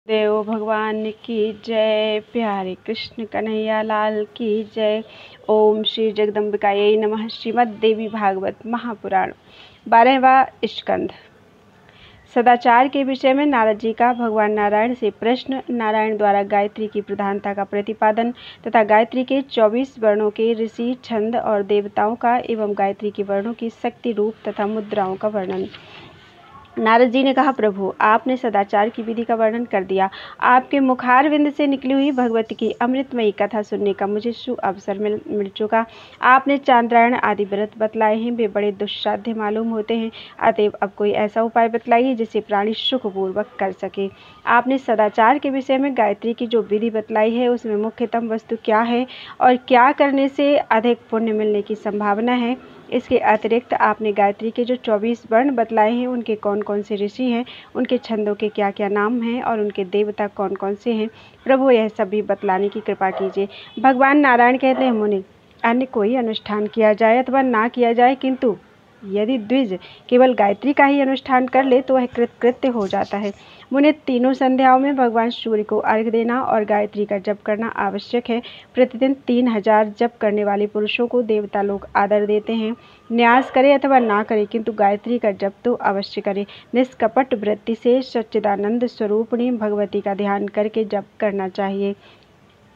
देव भगवान की जय। प्यारे कृष्ण कन्हैया लाल की जय। ओम श्री जगदम्बिकायै नमः। श्रीमद् देवी भागवत महापुराण 12वां स्कंध। सदाचार के विषय में नारद जी का भगवान नारायण से प्रश्न, नारायण द्वारा गायत्री की प्रधानता का प्रतिपादन तथा गायत्री के 24 वर्णों के ऋषि, छंद और देवताओं का एवं गायत्री के वर्णों की शक्ति रूप तथा मुद्राओं का वर्णन। नारद जी ने कहा, प्रभु आपने सदाचार की विधि का वर्णन कर दिया। आपके मुखारविंद से निकली हुई भगवती की अमृतमयी कथा सुनने का मुझे सुअवसर मिल चुका। आपने चांद्रायण आदि व्रत बतलाए हैं, वे बड़े दुस्साध्य मालूम होते हैं। अतएव अब कोई ऐसा उपाय बतलाइए जिसे प्राणी सुखपूर्वक कर सके। आपने सदाचार के विषय में गायत्री की जो विधि बतलाई है उसमें मुख्यतम वस्तु क्या है और क्या करने से अधिक पुण्य मिलने की संभावना है। इसके अतिरिक्त आपने गायत्री के जो 24 वर्ण बतलाए हैं उनके कौन कौन से ऋषि हैं, उनके छंदों के क्या क्या नाम हैं और उनके देवता कौन कौन से हैं। प्रभु यह सब भी बतलाने की कृपा कीजिए। भगवान नारायण कहते हैं, मुनि अन्य कोई अनुष्ठान किया जाए अथवा ना किया जाए, किंतु यदि द्विज केवल गायत्री का ही अनुष्ठान कर ले तो वह कृत्य हो जाता है। मुने तीनों संध्याओं में भगवान सूर्य को अर्घ्य देना और गायत्री का जप करना आवश्यक है। प्रतिदिन 3000 जप करने वाले पुरुषों को देवता लोग आदर देते हैं। न्यास करे अथवा ना करे, किंतु गायत्री का जप तो अवश्य करे। निष्कपट वृत्ति से सच्चिदानंद स्वरूपिणी भगवती का ध्यान करके जप करना चाहिए।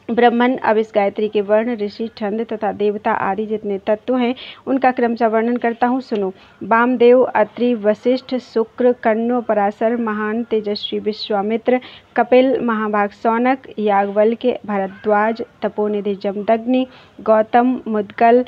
ब्रह्मन अब इस गायत्री के वर्ण, ऋषि, छंद तथा देवता आदि जितने तत्व हैं उनका क्रमशः वर्णन करता हूँ, सुनो। वामदेव, अत्रि, वशिष्ठ, शुक्र, कण्व, पराशर, महान तेजस्वी विश्वामित्र, कपिल, महाभाग सौनक, याज्ञवल्क्य, भरद्वाज, तपोनिधि जमदग्नि, गौतम, मुद्गल,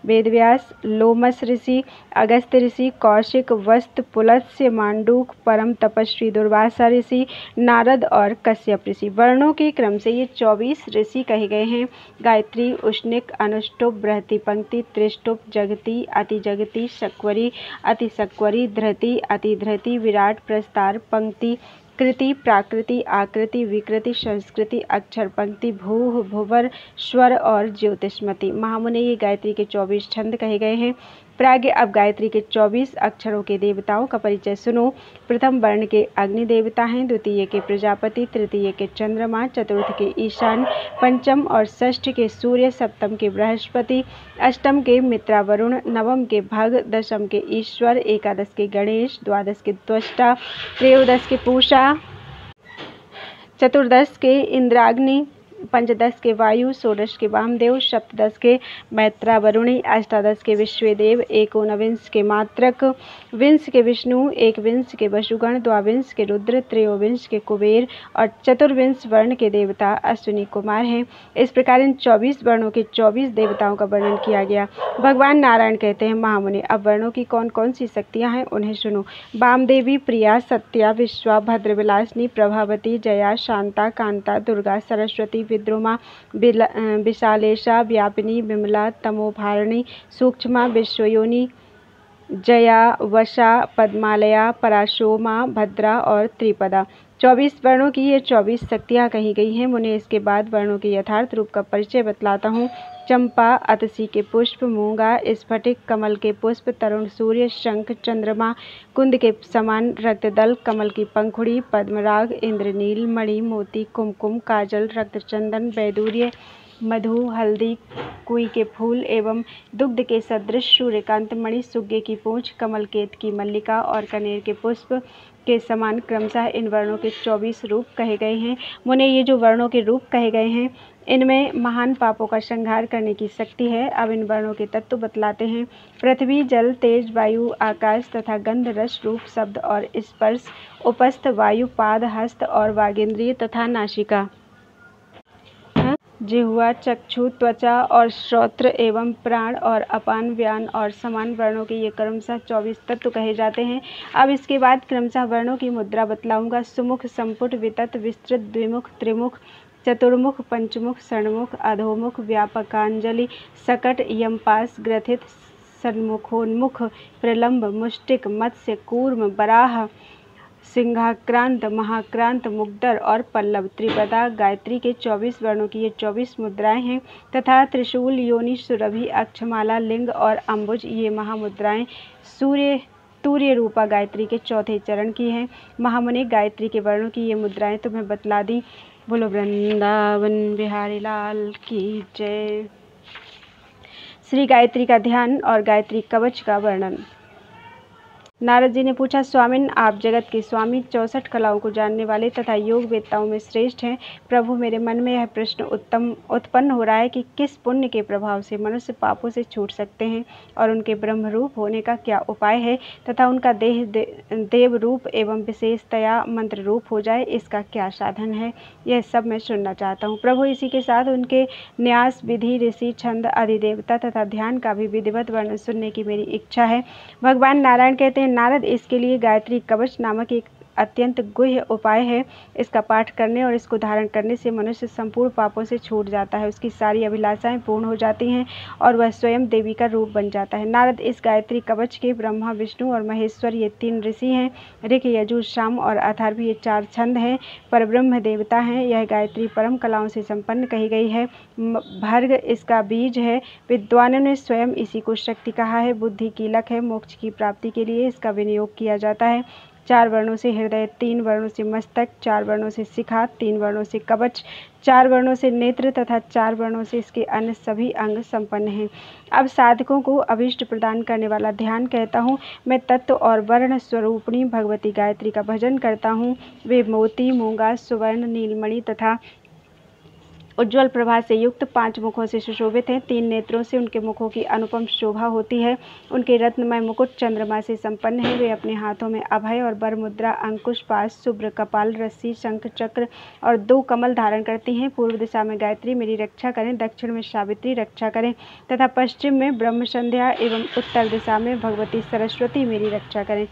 वेदव्यास, लोमस ऋषि, अगस्त्य ऋषि, कौशिक, वस्त, पुलत्स्य, मांडूक, परम तपस्वी दुर्वासा ऋषि, नारद और कश्यप ऋषि। वर्णों के क्रम से ये 24 ऋषि कहे गए हैं। गायत्री, उष्णिक, अनुष्टुप, बृहति पंक्ति, त्रिष्टुप, जगती, अतिजगती, शक्वरी, अतिशक्वरी, धृति, अतिधृति, विराट, प्रस्तार, पंक्ति, कृति, प्राकृति, आकृति, विकृति, संस्कृति, अक्षर पंक्ति, भूः, भुवर, स्वर और ज्योतिष्मति। महामुने ये गायत्री के 24 छंद कहे गए हैं। प्राज्ञ अब गायत्री के 24 अक्षरों के देवताओं का परिचय सुनो। प्रथम वर्ण के अग्नि देवता हैं, द्वितीय के प्रजापति, तृतीय के चंद्रमा, चतुर्थ के ईशान, पंचम और षष्ठ के सूर्य, सप्तम के बृहस्पति, अष्टम के मित्रा वरुण, नवम के भग, दशम के ईश्वर, एकादश के गणेश, द्वादश के त्वष्टा, त्रयोदश के पूषा, चतुर्दश के इंद्राग्नि, पंचदश के वायु, षोडश के वामदेव, सप्तदश के मैत्रा वरुणी, अष्टादश के विश्वेदेव, एकोनविंश के मात्रक, विंश के विष्णु, एकविंश के वसुगण, द्वाविंश के रुद्र, त्रयोविंश के कुबेर और चतुर्विंश वर्ण के देवता अश्विनी कुमार हैं। इस प्रकार इन 24 वर्णों के 24 देवताओं का वर्णन किया गया। भगवान नारायण कहते हैं, महामुनि अब वर्णों की कौन कौन सी शक्तियाँ हैं उन्हें सुनो। वामदेवी, प्रिया, सत्या, विश्वा, भद्रविलासिनी, प्रभावती, जया, शांता, कांता, दुर्गा, सरस्वती, विद्रुमा, विशालेशा, व्यापिनी, विमला, तमोभारिणी, सूक्ष्मा, विश्वयोनि, जया, वशा, पद्मालया, पराशोमा, भद्रा और त्रिपदा। 24 वर्णों की ये 24 शक्तियाँ कही गई हैं। मुने इसके बाद वर्णों के यथार्थ रूप का परिचय बतलाता हूँ। चंपा, अतसी के पुष्प, मूंगा, स्फटिक, कमल के पुष्प, तरुण सूर्य, शंख, चंद्रमा, कुंद के समान रक्तदल, कमल की पंखुड़ी, पद्मराग, इंद्रनील, मणि, मोती, कुमकुम, काजल, रक्तचंदन, वैदूर्य, मधु, हल्दी, कुई के फूल एवं दुग्ध के सदृश सूर्यकांत मणि, सुग्गे की पूंछ, कमलकेत की मल्लिका और कनेर के पुष्प के समान क्रमशः इन वर्णों के 24 रूप कहे गए हैं। मुने ये जो वर्णों के रूप कहे गए हैं इनमें महान पापों का संहार करने की शक्ति है। अब इन वर्णों के तत्व बतलाते हैं। पृथ्वी, जल, तेज, वायु, आकाश तथा गंध, रस, रूप, शब्द और स्पर्श, उपस्थ, वायु, पाद, हस्त और वागेंद्रिय तथा नासिका, जिह्वा, चक्षु, त्वचा और श्रोत्र एवं प्राण और अपान, व्यान और समान वर्णों के ये क्रमशः 24 तत्व कहे जाते हैं। अब इसके बाद क्रमशः वर्णों की मुद्रा बतलाऊंगा। सुमुख, संपुट, वितत, विस्तृत, द्विमुख, त्रिमुख, चतुर्मुख, पंचमुख, षण्मुख, अधोमुख, व्यापकांजलि, सकट, यमपास, ग्रथित, सन्मुखोन्मुख, प्रलंब, मुष्टिक, मत्स्य, कूर्म, बराह, सिंहाक्रांत, महाक्रांत, मुग्दर और पल्लव। त्रिपदा गायत्री के 24 वर्णों की ये 24 मुद्राएं हैं तथा त्रिशूल, योनि, सुरभि, अक्षमाला, लिंग और अम्बुज ये महामुद्राएं सूर्य तूर्य रूपा गायत्री के चौथे चरण की है। महामुनि गायत्री के वर्णों की ये मुद्राएं तुम्हें बतला दी। बोलो वृंदावन बिहारी लाल की जय। श्री गायत्री का ध्यान और गायत्री कवच का वर्णन। नारद जी ने पूछा, स्वामिन, आप जगत के स्वामी, 64 कलाओं को जानने वाले तथा योग वेत्ताओं में श्रेष्ठ हैं। प्रभु, मेरे मन में यह प्रश्न उत्पन्न हो रहा है कि किस पुण्य के प्रभाव से मनुष्य पापों से छूट सकते हैं और उनके ब्रह्मरूप होने का क्या उपाय है तथा उनका देह देव रूप एवं विशेषतया मंत्र रूप हो जाए, इसका क्या साधन है। यह सब मैं सुनना चाहता हूँ। प्रभु, इसी के साथ उनके न्यास, विधि, ऋषि, छंद, अधिदेवता तथा ध्यान का भी विधिवत वर्णन सुनने की मेरी इच्छा है। भगवान नारायण कहते हैं, नारद, इसके लिए गायत्री कवच नामक एक अत्यंत गुह्य उपाय है। इसका पाठ करने और इसको धारण करने से मनुष्य संपूर्ण पापों से छूट जाता है, उसकी सारी अभिलाषाएं पूर्ण हो जाती हैं और वह स्वयं देवी का रूप बन जाता है। नारद, इस गायत्री कवच के ब्रह्मा, विष्णु और महेश्वर ये 3 ऋषि हैं। ऋक, यजुर, साम और अथर्व ये 4 छंद हैं। परब्रह्म देवता हैं। यह गायत्री परम कलाओं से संपन्न कही गई है। भर्ग इसका बीज है। विद्वानों ने स्वयं इसी को शक्ति कहा है। बुद्धि कीलक है। मोक्ष की प्राप्ति के लिए इसका विनियोग किया जाता है। 4 वर्णों से हृदय, 3 वर्णों से मस्तक, 4 वर्णों से शिखा, 3 वर्णों से कवच, 4 वर्णों से नेत्र तथा 4 वर्णों से इसके अन्य सभी अंग संपन्न हैं। अब साधकों को अभीष्ट प्रदान करने वाला ध्यान कहता हूँ। मैं तत्व और वर्ण स्वरूपिणी भगवती गायत्री का भजन करता हूँ। वे मोती, मूंगा, सुवर्ण, नीलमणि तथा उज्ज्वल प्रभा से युक्त 5 मुखों से सुशोभित हैं। 3 नेत्रों से उनके मुखों की अनुपम शोभा होती है। उनके रत्नमय मुकुट चंद्रमा से संपन्न है। वे अपने हाथों में अभय और वर मुद्रा, अंकुश, पाश, शुभ्र कपाल, रस्सी, शंख, चक्र और 2 कमल धारण करती हैं। पूर्व दिशा में गायत्री मेरी रक्षा करें, दक्षिण में सावित्री रक्षा करें तथा पश्चिम में ब्रह्म संध्या एवं उत्तर दिशा में भगवती सरस्वती मेरी रक्षा करें।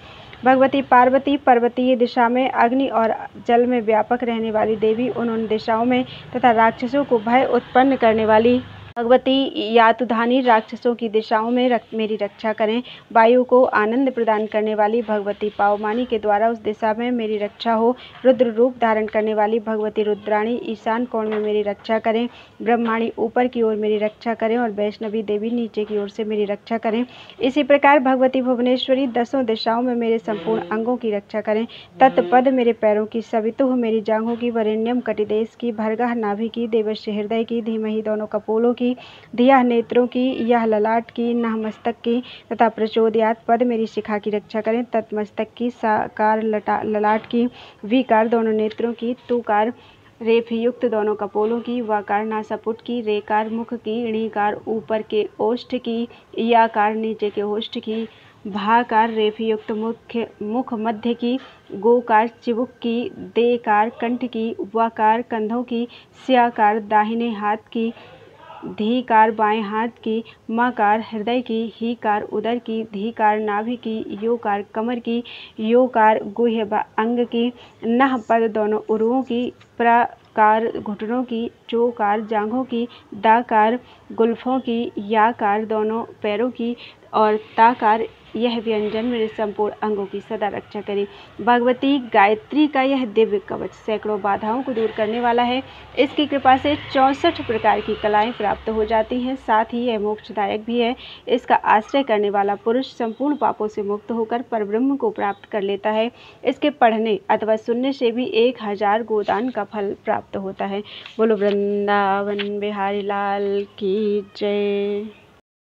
भगवती पार्वती पर्वतीय दिशा में अग्नि और जल में व्यापक रहने वाली देवी उन दिशाओं में तथा राक्षसों को भय उत्पन्न करने वाली भगवती यातुधानी राक्षसों की दिशाओं में मेरी रक्षा करें। वायु को आनंद प्रदान करने वाली भगवती पावमानी के द्वारा उस दिशा में मेरी रक्षा हो। रुद्र रूप धारण करने वाली भगवती रुद्राणी ईशान कोण में मेरी रक्षा करें। ब्रह्माणी ऊपर की ओर मेरी रक्षा करें और वैष्णवी देवी नीचे की ओर से मेरी रक्षा करें। इसी प्रकार भगवती भुवनेश्वरी 10 दिशाओं में मेरे संपूर्ण अंगों की रक्षा करें। तत्पद मेरे पैरों की, सवितुः मेरी जांघों की, वरेण्यम कटिदेश की, भर्गः नाभि की, देवस्य हृदय की, धीमहि दोनों कपोलों की, धिया नेत्रों की, यह ललाट की, नह मस्तक की तथा प्रचोदयात पद मेरी शिखा की रक्षा करें। तत्मस्तक की, साकार ललाट की, विकार दोनों नेत्रों की, तुकार रेफ युक्त दोनों कपोलों की, वाकार नासापुट की, रेकार मुख की, णीकार ऊपर के ओष्ठ की, याकार नीचे के ओष्ठ की, भाकार रेफ युक्त मुख मध्य की, गोकार चिबुक की, देकार कंठ की, वाकार कंधों की, स्याकार दाहिने हाथ की, धीकार बाएं हाथ की, मकार हृदय की, हीकार उदर की, धीकार नाभि की, योकार कमर की, योकार गुह्य अंग की, नह पद दोनों उरुओं की, प्रकार घुटनों की, चोकार जांघों की, दाकार गुल्फों की, याकार दोनों पैरों की और ताकार यह व्यंजन मेरे संपूर्ण अंगों की सदा रक्षा करे। भगवती गायत्री का यह दिव्य कवच सैकड़ों बाधाओं को दूर करने वाला है। इसकी कृपा से 64 प्रकार की कलाएं प्राप्त हो जाती हैं। साथ ही यह मोक्षदायक भी है। इसका आश्रय करने वाला पुरुष संपूर्ण पापों से मुक्त होकर परब्रह्म को प्राप्त कर लेता है। इसके पढ़ने अथवा सुनने से भी 1000 गोदान का फल प्राप्त होता है। बोलो वृंदावन बिहारी लाल की जय।